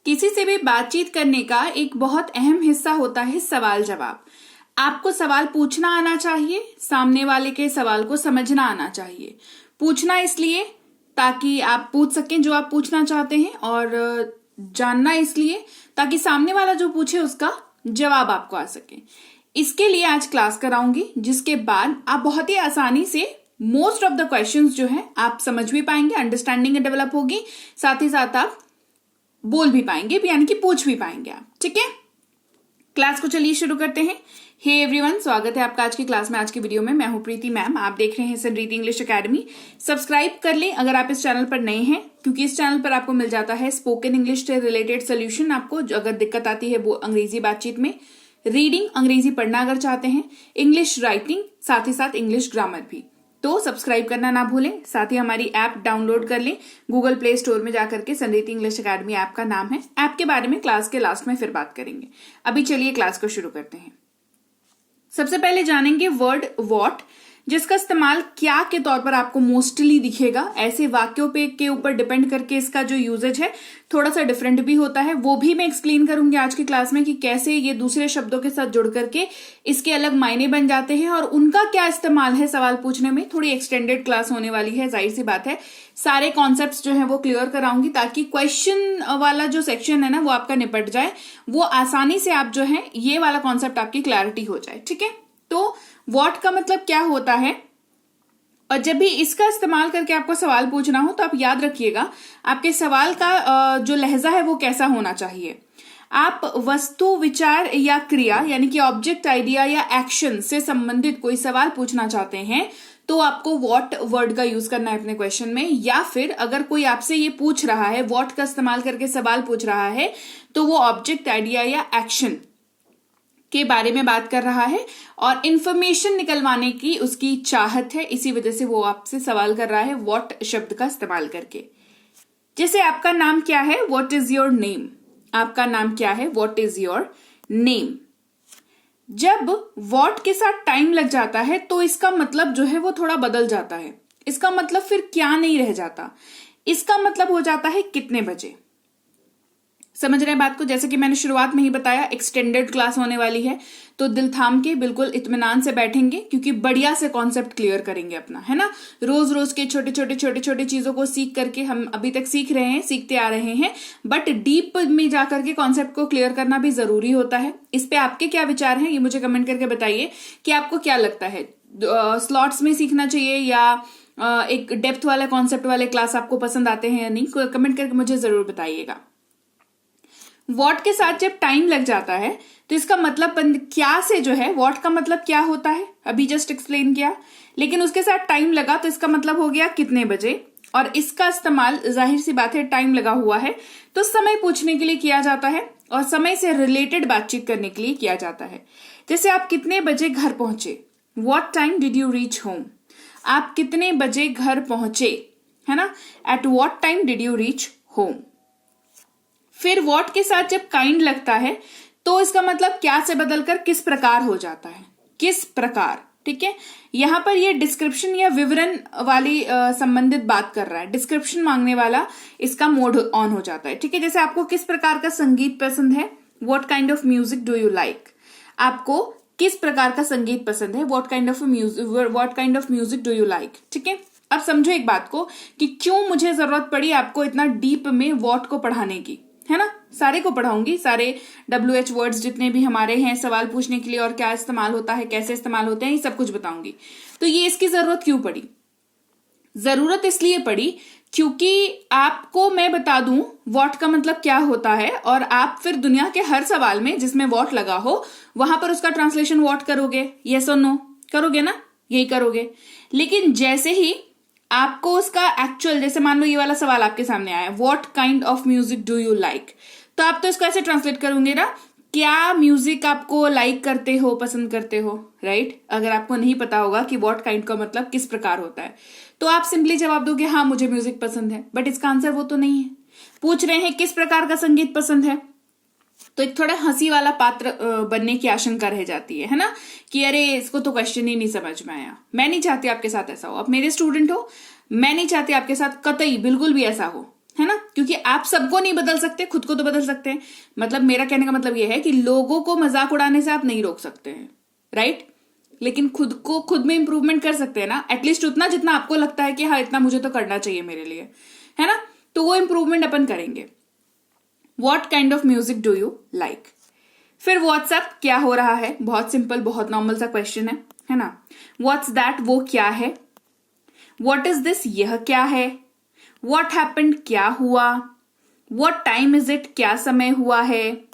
किसी से भी बातचीत करने का एक बहुत अहम हिस्सा होता है सवाल जवाब। आपको सवाल पूछना आना चाहिए, सामने वाले के सवाल को समझना आना चाहिए। पूछना इसलिए ताकि आप पूछ सकें जो आप पूछना चाहते हैं, और जानना इसलिए ताकि सामने वाला जो पूछे उसका जवाब आपको आ सके। इसके लिए आज क्लास कराऊंगी, जिसके बाद आप बहुत ही आसानी से मोस्ट ऑफ द क्वेश्चंस जो है आप समझ भी पाएंगे, अंडरस्टैंडिंग डेवलप होगी, साथ ही साथ आप बोल भी पाएंगे, यानी कि पूछ भी पाएंगे आप। ठीक है, क्लास को चलिए शुरू करते हैं। हे एवरीवन, स्वागत है आपका आज की क्लास में। आज की वीडियो में मैं हूं प्रीति मैम, आप देख रहे हैं समृद्धि इंग्लिश एकेडमी। सब्सक्राइब कर लें अगर आप इस चैनल पर नए हैं, क्योंकि इस चैनल पर आपको मिल जाता है स्पोकन इंग्लिश से रिलेटेड सोल्यूशन। आपको अगर दिक्कत आती है वो अंग्रेजी बातचीत में, रीडिंग अंग्रेजी पढ़ना अगर चाहते हैं, इंग्लिश राइटिंग, साथ ही साथ इंग्लिश ग्रामर भी, तो सब्सक्राइब करना ना भूलें। साथ ही हमारी ऐप डाउनलोड कर लें गूगल प्ले स्टोर में जाकर के। समृद्धि इंग्लिश एकेडमी ऐप का नाम है। ऐप के बारे में क्लास के लास्ट में फिर बात करेंगे। अभी चलिए क्लास को शुरू करते हैं। सबसे पहले जानेंगे वर्ड वॉट, जिसका इस्तेमाल क्या के तौर पर आपको मोस्टली दिखेगा। ऐसे वाक्यों पे के ऊपर डिपेंड करके इसका जो यूजेज है थोड़ा सा डिफरेंट भी होता है, वो भी मैं एक्सप्लेन करूंगी आज की क्लास में कि कैसे ये दूसरे शब्दों के साथ जुड़ करके इसके अलग मायने बन जाते हैं और उनका क्या इस्तेमाल है सवाल पूछने में। थोड़ी एक्सटेंडेड क्लास होने वाली है, जाहिर सी बात है। सारे कॉन्सेप्ट्स जो है वो क्लियर कराऊंगी ताकि क्वेश्चन वाला जो सेक्शन है ना वो आपका निपट जाए, वो आसानी से आप जो है ये वाला कॉन्सेप्ट आपकी क्लैरिटी हो जाए। ठीक है, तो व्हाट का मतलब क्या होता है, और जब भी इसका इस्तेमाल करके आपको सवाल पूछना हो तो आप याद रखिएगा आपके सवाल का जो लहजा है वो कैसा होना चाहिए। आप वस्तु, विचार या क्रिया यानी कि ऑब्जेक्ट, आइडिया या एक्शन से संबंधित कोई सवाल पूछना चाहते हैं तो आपको व्हाट वर्ड का यूज करना है अपने क्वेश्चन में। या फिर अगर कोई आपसे ये पूछ रहा है, व्हाट का इस्तेमाल करके सवाल पूछ रहा है, तो वो ऑब्जेक्ट, आइडिया या एक्शन के बारे में बात कर रहा है और इंफॉर्मेशन निकलवाने की उसकी चाहत है, इसी वजह से वो आपसे सवाल कर रहा है व्हाट शब्द का इस्तेमाल करके। जैसे आपका नाम क्या है, व्हाट इज योर नेम। आपका नाम क्या है, व्हाट इज योर नेम। जब व्हाट के साथ टाइम लग जाता है तो इसका मतलब जो है वो थोड़ा बदल जाता है। इसका मतलब फिर क्या नहीं रह जाता, इसका मतलब हो जाता है कितने बजे। समझ रहे हैं बात को। जैसे कि मैंने शुरुआत में ही बताया, एक्सटेंडेड क्लास होने वाली है, तो दिल थाम के बिल्कुल इत्मीनान से बैठेंगे, क्योंकि बढ़िया से कॉन्सेप्ट क्लियर करेंगे अपना, है ना। रोज रोज के छोटे छोटे चीजों को सीख करके हम अभी तक सीख रहे हैं, सीखते आ रहे हैं, बट डीप में जाकर के कॉन्सेप्ट को क्लियर करना भी जरूरी होता है। इस पे आपके क्या विचार हैं ये मुझे कमेंट करके बताइए कि आपको क्या लगता है, स्लॉट्स में सीखना चाहिए या एक डेप्थ वाला कॉन्सेप्ट वाले क्लास आपको पसंद आते हैं या नहीं, कमेंट करके मुझे जरूर बताइएगा। व्हाट के साथ जब टाइम लग जाता है तो इसका मतलब क्या से जो है, व्हाट का मतलब क्या होता है अभी जस्ट एक्सप्लेन किया, लेकिन उसके साथ टाइम लगा तो इसका मतलब हो गया कितने बजे। और इसका इस्तेमाल जाहिर सी बात है, टाइम लगा हुआ है तो समय पूछने के लिए किया जाता है और समय से रिलेटेड बातचीत करने के लिए किया जाता है। जैसे आप कितने बजे घर पहुंचे, what time did you reach home. आप कितने बजे घर पहुंचे, है ना, at what time did you reach home. फिर व्हाट के साथ जब काइंड लगता है तो इसका मतलब क्या से बदलकर किस प्रकार हो जाता है, किस प्रकार। ठीक है, यहां पर ये डिस्क्रिप्शन या विवरण वाली संबंधित बात कर रहा है, डिस्क्रिप्शन मांगने वाला इसका मोड ऑन हो जाता है। ठीक है, जैसे आपको किस प्रकार का संगीत पसंद है, what kind of music do you like. आपको किस प्रकार का संगीत पसंद है, what kind of music do you like. ठीक है, अब समझो एक बात को कि क्यों मुझे जरूरत पड़ी आपको इतना डीप में व्हाट को पढ़ाने की, है ना। सारे को पढ़ाऊंगी, सारे WH वर्ड्स जितने भी हमारे हैं सवाल पूछने के लिए और क्या इस्तेमाल होता है, कैसे इस्तेमाल होते हैं, ये सब कुछ बताऊंगी। तो ये इसकी जरूरत क्यों पड़ी, जरूरत इसलिए पड़ी क्योंकि आपको मैं बता दूं व्हाट का मतलब क्या होता है, और आप फिर दुनिया के हर सवाल में जिसमें व्हाट लगा हो वहां पर उसका ट्रांसलेशन व्हाट करोगे, यस और नो करोगे ना, यही करोगे। लेकिन जैसे ही आपको उसका एक्चुअल, जैसे मान लो ये वाला सवाल आपके सामने आया, what kind of music do you like, तो आप तो इसको ऐसे ट्रांसलेट करोगे ना, क्या म्यूजिक आपको लाइक करते हो, पसंद करते हो, राइट। अगर आपको नहीं पता होगा कि व्हाट काइंड का मतलब किस प्रकार होता है तो आप सिंपली जवाब दोगे हाँ मुझे म्यूजिक पसंद है, बट इसका आंसर वो तो नहीं है। पूछ रहे हैं किस प्रकार का संगीत पसंद है, तो एक थोड़ा हंसी वाला पात्र बनने की आशंका रह जाती है ना, कि अरे इसको तो क्वेश्चन ही नहीं समझ में आया। मैं नहीं चाहती आपके साथ ऐसा हो, आप मेरे स्टूडेंट हो, मैं नहीं चाहती आपके साथ कतई बिल्कुल भी ऐसा हो, है ना, क्योंकि आप सबको नहीं बदल सकते, खुद को तो बदल सकते हैं। मतलब मेरा कहने का मतलब यह है कि लोगों को मजाक उड़ाने से आप नहीं रोक सकते हैं, राइट, लेकिन खुद को खुद में इंप्रूवमेंट कर सकते हैं ना, एटलीस्ट उतना जितना आपको लगता है कि हाँ इतना मुझे तो करना चाहिए मेरे लिए, है ना, तो वो इंप्रूवमेंट अपन करेंगे। What kind of music do you like. फिर व्हाट्सएप क्या हो रहा है, बहुत सिंपल, बहुत नॉर्मल सा क्वेश्चन है ना। व्हाट्स दैट, वो क्या है। व्हाट इज दिस, यह क्या है। व्हाट हैपेंड, क्या हुआ। व्हाट टाइम इज इट, क्या समय हुआ है।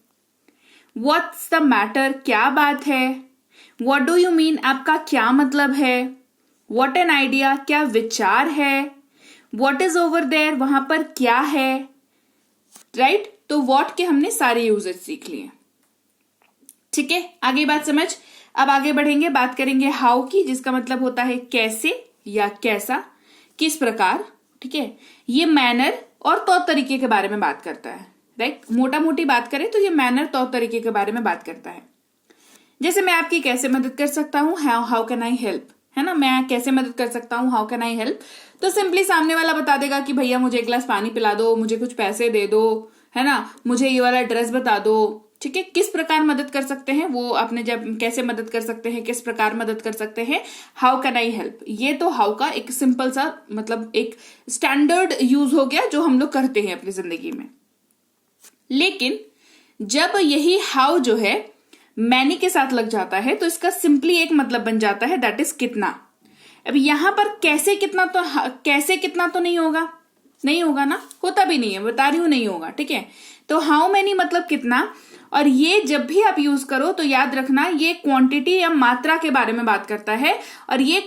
व्हाट्स द मैटर, क्या बात है। व्हाट डू यू मीन, आपका क्या मतलब है। व्हाट एन आइडिया, क्या विचार है। व्हाट इज ओवर देयर, वहां पर क्या है, राइट। तो व्हाट के हमने सारे यूजेज सीख लिए, ठीक है, आगे बात समझ। अब आगे बढ़ेंगे, बात करेंगे हाउ की, जिसका मतलब होता है कैसे या कैसा, किस प्रकार, ठीक है। ये मैनर और तौर तरीके के बारे में बात करता है, राइट। मोटा मोटी बात करें तो ये मैनर, तौर तरीके के बारे में बात करता है। जैसे मैं आपकी कैसे मदद कर सकता हूं, हाउ कैन आई हेल्प, है ना, मैं कैसे मदद कर सकता हूं, हाउ कैन आई हेल्प। तो सिंपली सामने वाला बता देगा कि भैया मुझे एक गिलास पानी पिला दो, मुझे कुछ पैसे दे दो, है ना, मुझे ये वाला एड्रेस बता दो, ठीक है। किस प्रकार मदद कर सकते हैं वो आपने, जब कैसे मदद कर सकते हैं, किस प्रकार मदद कर सकते हैं, हाउ कैन आई हेल्प। ये तो हाउ का एक सिंपल सा मतलब एक स्टैंडर्ड यूज हो गया जो हम लोग करते हैं अपनी जिंदगी में। लेकिन जब यही हाउ जो है मैनी के साथ लग जाता है तो इसका सिंपली एक मतलब बन जाता है, दैट इज कितना। अब यहां पर कैसे कितना तो नहीं होगा ना, होता भी नहीं है, बता रही हूं नहीं होगा, ठीक है। तो हाउ मैनी मतलब कितना, और ये जब भी आप यूज करो तो याद रखना ये क्वांटिटी या मात्रा के बारे में बात करता है, और ये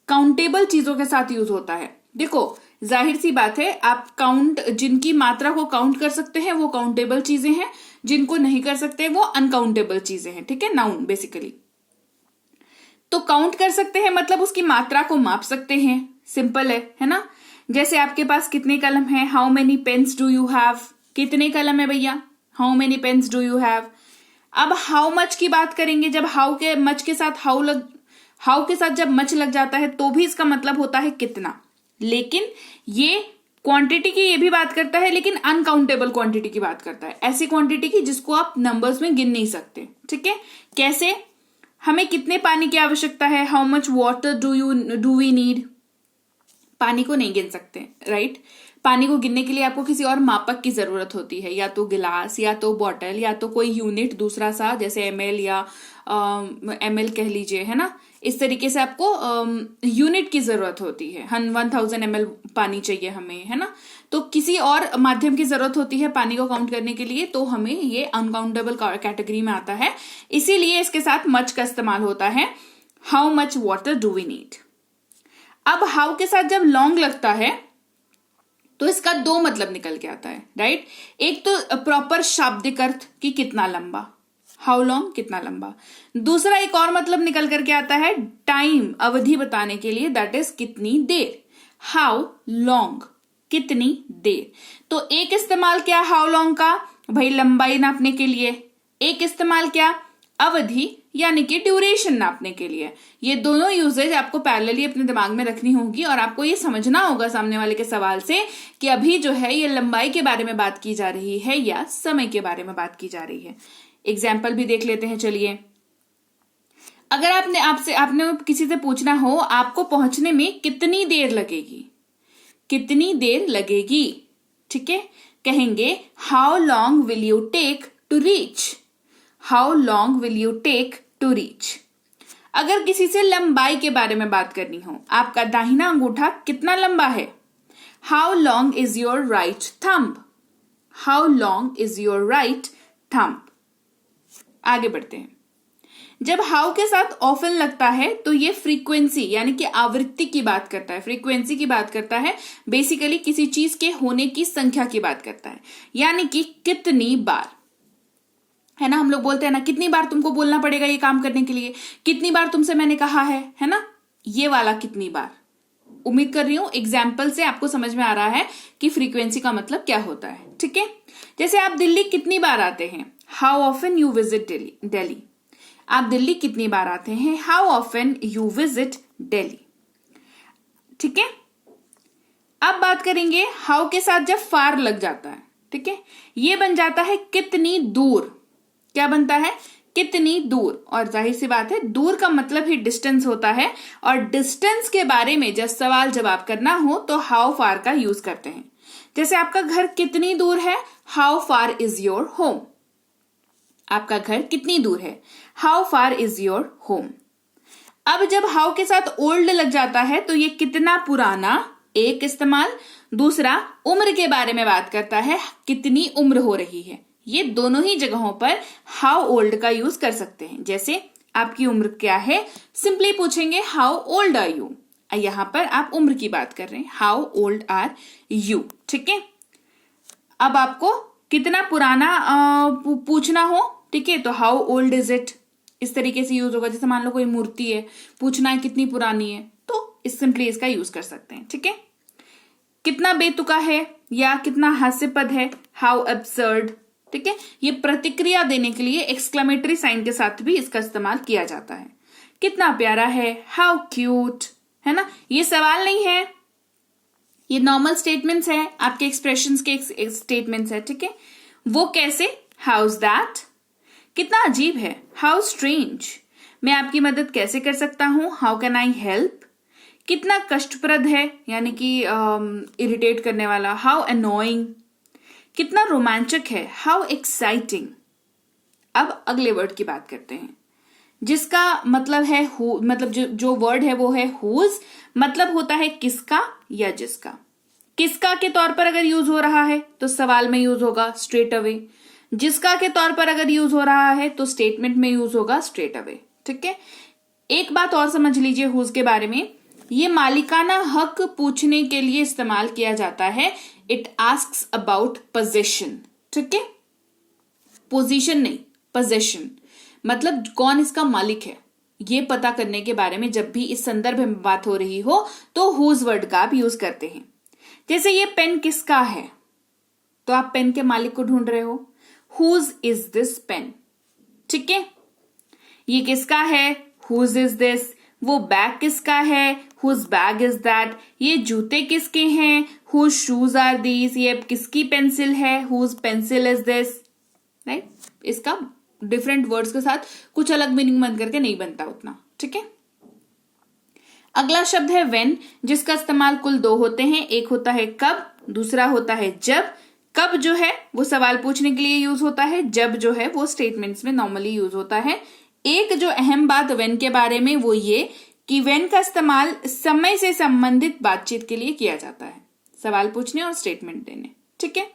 काउंटेबल चीजों के साथ यूज होता है। देखो जाहिर सी बात है, आप जिनकी मात्रा को काउंट कर सकते हैं वो काउंटेबल चीजें हैं, जिनको नहीं कर सकते वो अनकाउंटेबल चीजें हैं, ठीक है, नाउन बेसिकली। तो काउंट कर सकते हैं मतलब उसकी मात्रा को माप सकते हैं, सिंपल है ना। जैसे आपके पास कितने कलम है, how many pens do you have, कितने कलम है भैया, how many pens do you have. अब हाउ मच की बात करेंगे, जब हाउ के साथ जब मच लग जाता है तो भी इसका मतलब होता है कितना। लेकिन ये क्वांटिटी की ये भी बात करता है, लेकिन अनकाउंटेबल क्वांटिटी की बात करता है, ऐसी क्वांटिटी की जिसको आप नंबर्स में गिन नहीं सकते, ठीक है। कैसे, हमें कितने पानी की आवश्यकता है, how much water do we need. पानी को नहीं गिन सकते, राइट। पानी को गिनने के लिए आपको किसी और मापक की जरूरत होती है, या तो गिलास, या तो बॉटल, या तो कोई यूनिट दूसरा सा, जैसे ml या ml कह लीजिए, है ना। इस तरीके से आपको यूनिट की जरूरत होती है। 1000 ml पानी चाहिए हमें, है ना। तो किसी और माध्यम की जरूरत होती है पानी को काउंट करने के लिए, तो हमें ये अनकाउंटेबल कैटेगरी में आता है, इसीलिए इसके साथ मच का इस्तेमाल होता है। How much water do we need. अब हाउ के साथ जब लॉन्ग लगता है तो इसका दो मतलब निकल के आता है, राइट। एक तो प्रॉपर शाब्दिक अर्थ कि कितना लंबा, हाउ लॉन्ग, कितना लंबा। दूसरा एक और मतलब निकल करके आता है टाइम, अवधि बताने के लिए, दैट इज कितनी देर। हाउ लॉन्ग, कितनी देर। तो एक इस्तेमाल क्या हाउ लॉन्ग का, भाई लंबाई नापने के लिए। एक इस्तेमाल क्या, अवधि यानी कि ड्यूरेशन नापने के लिए। ये दोनों यूजेज आपको पैरेलली अपने दिमाग में रखनी होगी, और आपको ये समझना होगा सामने वाले के सवाल से कि अभी जो है ये लंबाई के बारे में बात की जा रही है या समय के बारे में बात की जा रही है। एग्जाम्पल भी देख लेते हैं, चलिए। अगर आपने किसी से पूछना हो आपको पहुंचने में कितनी देर लगेगी, कितनी देर लगेगी, ठीक है, कहेंगे how long will you take to reach. How long will you take to reach. अगर किसी से लंबाई के बारे में बात करनी हो, आपका दाहिना अंगूठा कितना लंबा है, how long is your right thumb. How long is your right thumb. आगे बढ़ते हैं। जब हाउ के साथ ऑफन लगता है तो ये फ्रीक्वेंसी यानी कि आवृत्ति की बात करता है, फ्रीक्वेंसी की बात करता है, बेसिकली किसी चीज के होने की संख्या की बात करता है, यानी कि कितनी बार, है ना। हम लोग बोलते हैं ना, कितनी बार तुमको बोलना पड़ेगा ये काम करने के लिए, कितनी बार तुमसे मैंने कहा है ना, ये वाला कितनी बार। उम्मीद कर रही हूं एग्जाम्पल से आपको समझ में आ रहा है कि फ्रीक्वेंसी का मतलब क्या होता है, ठीक है। जैसे आप दिल्ली कितनी बार आते हैं, how often you visit Delhi. आप दिल्ली कितनी बार आते हैं, how often you visit Delhi, ठीक है। अब बात करेंगे हाउ के साथ जब फार लग जाता है, ठीक है, ये बन जाता है कितनी दूर। क्या बनता है? कितनी दूर। और जाहिर सी बात है दूर का मतलब ही डिस्टेंस होता है, और डिस्टेंस के बारे में जब सवाल जवाब करना हो तो हाउ फार का यूज करते हैं। जैसे आपका घर कितनी दूर है, how far is your home. आपका घर कितनी दूर है, how far is your home. अब जब हाउ के साथ ओल्ड लग जाता है तो ये कितना पुराना, एक इस्तेमाल। दूसरा उम्र के बारे में बात करता है, कितनी उम्र हो रही है। ये दोनों ही जगहों पर हाउ ओल्ड का यूज कर सकते हैं। जैसे आपकी उम्र क्या है, सिंपली पूछेंगे हाउ ओल्ड आर यू। यहां पर आप उम्र की बात कर रहे हैं, हाउ ओल्ड आर यू, ठीक है। अब आपको कितना पुराना पूछना हो, ठीक है, तो हाउ ओल्ड इज इट, इस तरीके से यूज होगा। जैसे मान लो कोई मूर्ति है, पूछना है कितनी पुरानी है, तो इस सिंपली इसका यूज कर सकते हैं, ठीक है। कितना बेतुका है या कितना हास्यपद है, हाउ अब्सर्ड, ठीक है। ये प्रतिक्रिया देने के लिए एक्सक्लेमेटरी साइन के साथ भी इसका इस्तेमाल किया जाता है। कितना प्यारा है, हाउ क्यूट, है ना। ये सवाल नहीं है, ये नॉर्मल स्टेटमेंट्स है, आपके एक्सप्रेशंस के स्टेटमेंट्स है, ठीक है। वो कैसे, हाउ इज दैट। कितना अजीब है, हाउ स्ट्रेंज। मैं आपकी मदद कैसे कर सकता हूं, हाउ कैन आई हेल्प। कितना कष्टप्रद है, यानी कि इरिटेट करने वाला, हाउ अनोइंग। कितना रोमांचक है, हाउ एक्साइटिंग। अब अगले वर्ड की बात करते हैं, जिसका मतलब है हु, मतलब जो वर्ड है वो है हुज, मतलब होता है किसका या जिसका। किसका के तौर पर अगर यूज हो रहा है तो सवाल में यूज होगा स्ट्रेट अवे। जिसका के तौर पर अगर यूज हो रहा है तो स्टेटमेंट में यूज होगा स्ट्रेट अवे, ठीक है। एक बात और समझ लीजिए हुज के बारे में, ये मालिकाना हक पूछने के लिए इस्तेमाल किया जाता है। इट आस्क्स अबाउट पोजीशन, ठीक है, पोजीशन नहीं, पोजीशन मतलब कौन इसका मालिक है, ये पता करने के बारे में जब भी इस संदर्भ में बात हो रही हो तो हुज वर्ड का आप यूज करते हैं। जैसे ये पेन किसका है, तो आप पेन के मालिक को ढूंढ रहे हो, हुज इज दिस पेन, ठीक है। ये किसका है, हुज इज दिस। वो बैग किसका है, हुज बैग इज दैट। ये जूते किसके हैं, हुज शूज आर दीज। ये किसकी पेंसिल है, whose pencil is this, right. इसका डिफरेंट वर्ड्स के साथ कुछ अलग मीनिंग बन करके नहीं बनता उतना, ठीक है। अगला शब्द है व्हेन, जिसका इस्तेमाल कुल दो होते हैं। एक होता है कब, दूसरा होता है जब। कब जो है वो सवाल पूछने के लिए यूज होता है, जब जो है वो स्टेटमेंट्स में नॉर्मली यूज होता है। एक जो अहम बात व्हेन के बारे में वो ये कि व्हेन का इस्तेमाल समय से संबंधित बातचीत के लिए किया जाता है, सवाल पूछने और स्टेटमेंट देने, ठीक है।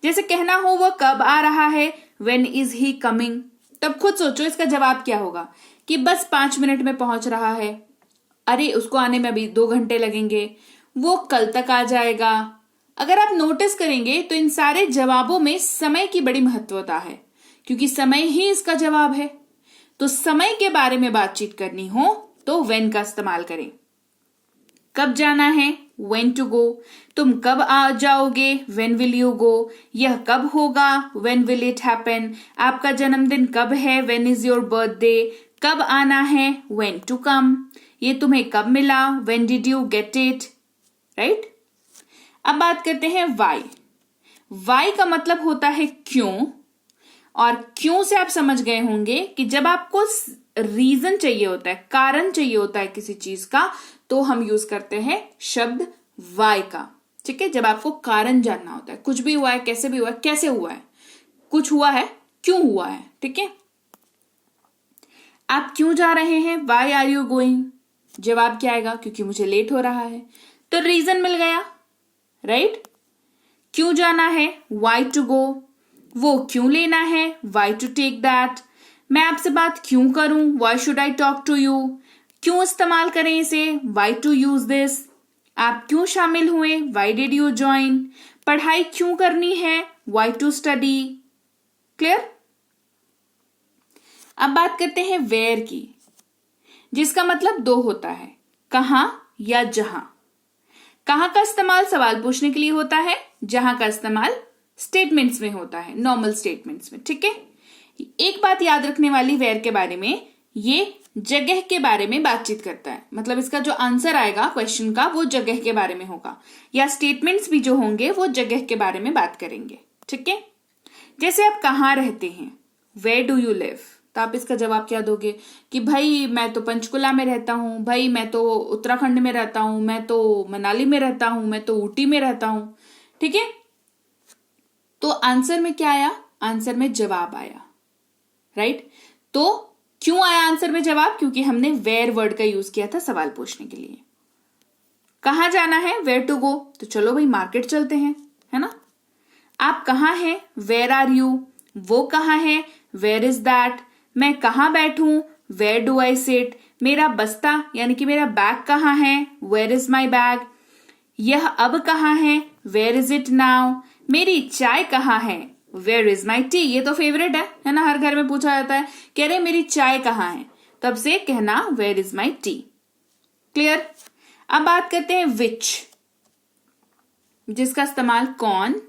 जैसे कहना हो वह कब आ रहा है, व्हेन इज ही कमिंग, तब खुद सोचो इसका जवाब क्या होगा कि बस 5 मिनट में पहुंच रहा है, अरे उसको आने में अभी 2 घंटे लगेंगे, वो कल तक आ जाएगा। अगर आप नोटिस करेंगे तो इन सारे जवाबों में समय की बड़ी महत्वता है, क्योंकि समय ही इसका जवाब है। तो समय के बारे में बातचीत करनी हो तो व्हेन का इस्तेमाल करें। कब जाना है, when to go। तुम कब आ जाओगे, when will you go। यह कब होगा, when will it happen। आपका जन्मदिन कब है, when is your birthday। कब आना है, when to come। ये तुम्हें कब मिला, when did you get it, right। अब बात करते हैं why। why का मतलब होता है क्यों, और क्यों से आप समझ गए होंगे कि जब आपको रीजन चाहिए होता है, कारण चाहिए होता है किसी चीज का, तो हम यूज करते हैं शब्द वाई का, ठीक है। जब आपको कारण जानना होता है, कुछ भी हुआ है, कैसे भी हुआ है, कैसे हुआ है, कुछ हुआ है, क्यों हुआ है, ठीक है। आप क्यों जा रहे हैं, वाई आर यू गोइंग। जवाब क्या आएगा, क्योंकि मुझे लेट हो रहा है, तो रीजन मिल गया, राइट। क्यों जाना है, वाई टू गो। वो क्यों लेना है, वाई टू टेक दैट। मैं आपसे बात क्यों करूं, why should I talk to you. क्यों इस्तेमाल करें इसे, वाई टू यूज दिस। आप क्यों शामिल हुए, वाई डिड यू ज्वाइन। पढ़ाई क्यों करनी है, वाई टू स्टडी। क्लियर। अब बात करते हैं वेयर की, जिसका मतलब 2 होता है, कहां या जहां। कहां का इस्तेमाल सवाल पूछने के लिए होता है, जहां का इस्तेमाल स्टेटमेंट्स में होता है, नॉर्मल स्टेटमेंट्स में, ठीक है। एक बात याद रखने वाली वेयर के बारे में, ये जगह के बारे में बातचीत करता है, मतलब इसका जो आंसर आएगा क्वेश्चन का वो जगह के बारे में होगा, या स्टेटमेंट्स भी जो होंगे वो जगह के बारे में बात करेंगे। ठीक है, जैसे आप कहाँ रहते हैं, वेयर डू यू लिव, तो आप इसका जवाब क्या दोगे कि भाई मैं तो पंचकुला में रहता हूं, भाई मैं तो उत्तराखंड में रहता हूं, मैं तो मनाली में रहता हूं, मैं तो ऊटी में रहता हूं। ठीक है, तो आंसर में क्या आया, आंसर में जवाब आया, राइट। तो क्यों आया आंसर में जवाब, क्योंकि हमने वेयर वर्ड का यूज किया था सवाल पूछने के लिए। कहां जाना है, वेयर टू गो, तो चलो भाई मार्केट चलते हैं, है ना। आप कहाँ हैं, वेयर आर यू, वो कहाँ है, वेयर इज दैट, मैं कहाँ बैठूं, वेयर डू आई सिट, मेरा बस्ता यानी कि मेरा बैग कहाँ है, वेयर इज माई बैग, यह अब कहाँ है, वेयर इज इट नाउ, मेरी चाय कहाँ है, वेयर इज माई टी। ये तो फेवरेट है ना, हर घर में पूछा जाता है, कह रहे मेरी चाय कहाँ है, तब से कहना where is my tea. Clear. अब बात करते हैं विच, जिसका इस्तेमाल कौन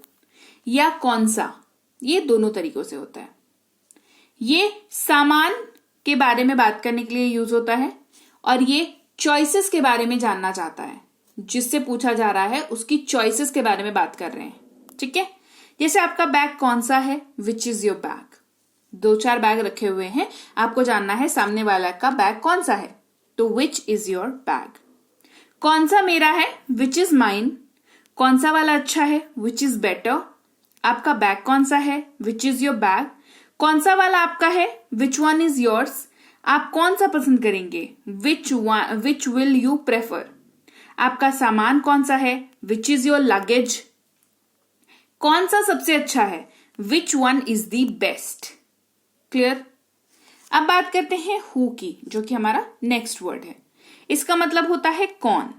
या कौन सा, ये दोनों तरीकों से होता है। ये सामान के बारे में बात करने के लिए यूज होता है, और ये चॉइसेस के बारे में जानना चाहता है, जिससे पूछा जा रहा है उसकी चॉइसेस के बारे में बात कर रहे हैं। ठीक है, जैसे आपका बैग कौन सा है, which is your bag, 2-4 bag रखे हुए हैं, आपको जानना है सामने वाला का बैग कौन सा है, तो विच इज योर बैग। कौन सा मेरा है, विच इज माइन, कौन सा वाला अच्छा है, विच इज बेटर, आपका बैग कौन सा है, विच इज योर बैग, कौन सा वाला आपका है, विच वन इज योर्स, आप कौन सा पसंद करेंगे, विच विल यू प्रेफर, आपका सामान कौन सा है, विच इज योर लगेज, कौन सा सबसे अच्छा है, which one is the best. Clear. अब बात करते हैं हु की, जो कि हमारा नेक्स्ट वर्ड है। इसका मतलब होता है कौन।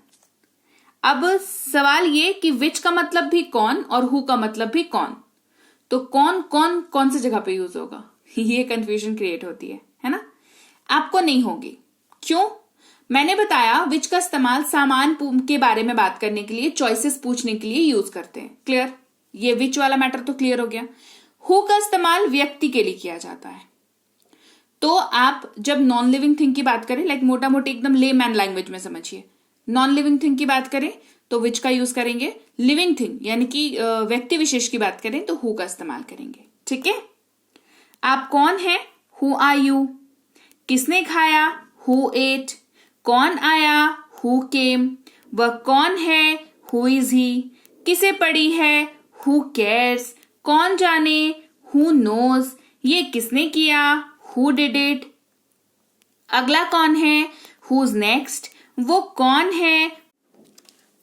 अब सवाल ये कि विच का मतलब भी कौन और हु का मतलब भी कौन, तो कौन से जगह पे यूज होगा, ये कंफ्यूजन क्रिएट होती है ना। आपको नहीं होगी, क्यों, मैंने बताया विच का इस्तेमाल सामान के बारे में बात करने के लिए, चॉइसेस पूछने के लिए यूज करते हैं। क्लियर, ये विच वाला मैटर तो क्लियर हो गया। हु का इस्तेमाल व्यक्ति के लिए किया जाता है, तो आप जब नॉन लिविंग थिंग की बात करें, लाइक मोटा मोटी एकदम ले मैन लैंग्वेज में समझिए, नॉन लिविंग थिंग की बात करें तो विच का यूज करेंगे, लिविंग थिंग यानी कि व्यक्ति विशेष की बात करें तो हु का इस्तेमाल करेंगे। ठीक है, आप कौन है, हु आर यू, किसने खाया, हु एट, कौन आया, हु केम, वह कौन है, हु इज ही, किसे पड़ी है, हु केयर्स, कौन जाने, हु नोज, ये किसने किया, हु डिड इट, अगला कौन है, हुज नेक्स्ट, वो कौन है।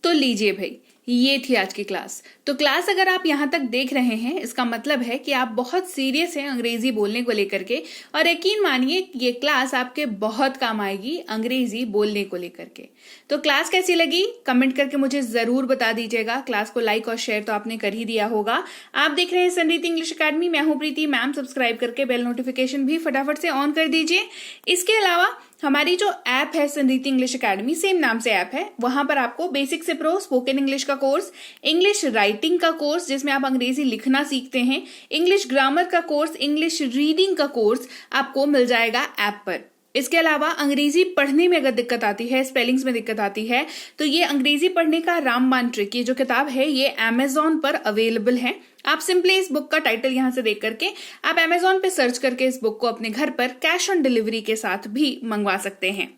तो लीजिए भाई, ये थी आज की क्लास। तो क्लास अगर आप यहाँ तक देख रहे हैं, इसका मतलब है कि आप बहुत सीरियस हैं अंग्रेजी बोलने को लेकर के, और यकीन मानिए ये क्लास आपके बहुत काम आएगी अंग्रेजी बोलने को लेकर के। तो क्लास कैसी लगी कमेंट करके मुझे जरूर बता दीजिएगा। क्लास को लाइक और शेयर तो आपने कर ही दिया होगा। आप देख रहे हैं संरीति इंग्लिश अकेडमी, मैं हूं प्रीति मैम। सब्सक्राइब करके बेल नोटिफिकेशन भी फटाफट से ऑन कर दीजिए। इसके अलावा हमारी जो ऐप है संरीति इंग्लिश अकेडमी, सेम नाम से ऐप है, वहां पर आपको बेसिक से प्रो स्पोकन इंग्लिश का कोर्स, इंग्लिश राइटिंग का कोर्स जिसमें आप अंग्रेजी लिखना सीखते हैं, इंग्लिश ग्रामर का कोर्स, इंग्लिश रीडिंग का कोर्स आपको मिल जाएगा ऐप पर। इसके अलावा अंग्रेजी पढ़ने में अगर दिक्कत आती है, स्पेलिंग्स में दिक्कत आती है, तो ये अंग्रेजी पढ़ने का रामबाण ट्रिक, ये जो किताब है ये अमेजॉन पर अवेलेबल है। आप सिंपली इस बुक का टाइटल यहां से देख करके आप अमेजॉन पे सर्च करके इस बुक को अपने घर पर कैश ऑन डिलीवरी के साथ भी मंगवा सकते हैं।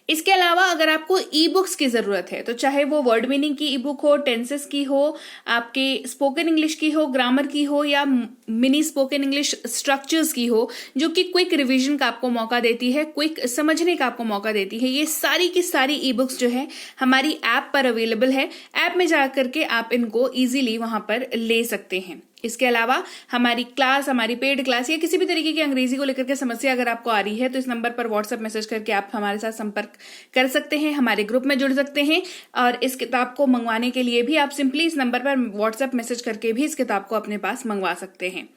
इसके अलावा अगर आपको ई बुक्स की जरूरत है, तो चाहे वो वर्ड मीनिंग की ई बुक हो, टेंसेस की हो, आपके स्पोकन इंग्लिश की हो, ग्रामर की हो, या मिनी स्पोकन इंग्लिश स्ट्रक्चर्स की हो, जो कि क्विक रिवीजन का आपको मौका देती है, क्विक समझने का आपको मौका देती है, ये सारी की सारी ई बुक्स जो है हमारी ऐप पर अवेलेबल है। ऐप में जाकर के आप इनको इजीली वहां पर ले सकते हैं। इसके अलावा हमारी क्लास, हमारी पेड क्लास या किसी भी तरीके की अंग्रेजी को लेकर के समस्या अगर आपको आ रही है, तो इस नंबर पर व्हाट्सएप मैसेज करके आप हमारे साथ संपर्क कर सकते हैं, हमारे ग्रुप में जुड़ सकते हैं। और इस किताब को मंगवाने के लिए भी आप सिंपली इस नंबर पर व्हाट्सएप मैसेज करके भी इस किताब को अपने पास मंगवा सकते हैं।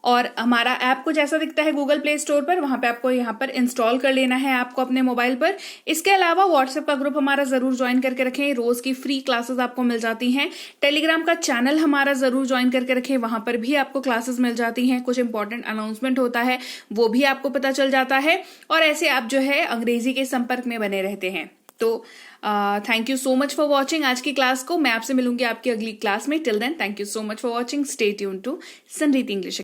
और हमारा ऐप कुछ ऐसा दिखता है गूगल प्ले स्टोर पर, वहां पे आपको यहाँ पर इंस्टॉल कर लेना है ऐप को अपने मोबाइल पर। इसके अलावा व्हाट्सएप का ग्रुप हमारा जरूर ज्वाइन करके रखें, रोज की फ्री क्लासेस आपको मिल जाती हैं। टेलीग्राम का चैनल हमारा जरूर ज्वाइन करके रखें, वहां पर भी आपको क्लासेस मिल जाती हैं, कुछ इंपॉर्टेंट अनाउंसमेंट होता है वो भी आपको पता चल जाता है, और ऐसे आप जो है अंग्रेजी के संपर्क में बने रहते हैं। तो thank you so much for watching आज की क्लास को। मैं आपसे मिलूंगी आपकी अगली क्लास में। Till then thank you so much for watching. Stay tune to Sanreet English.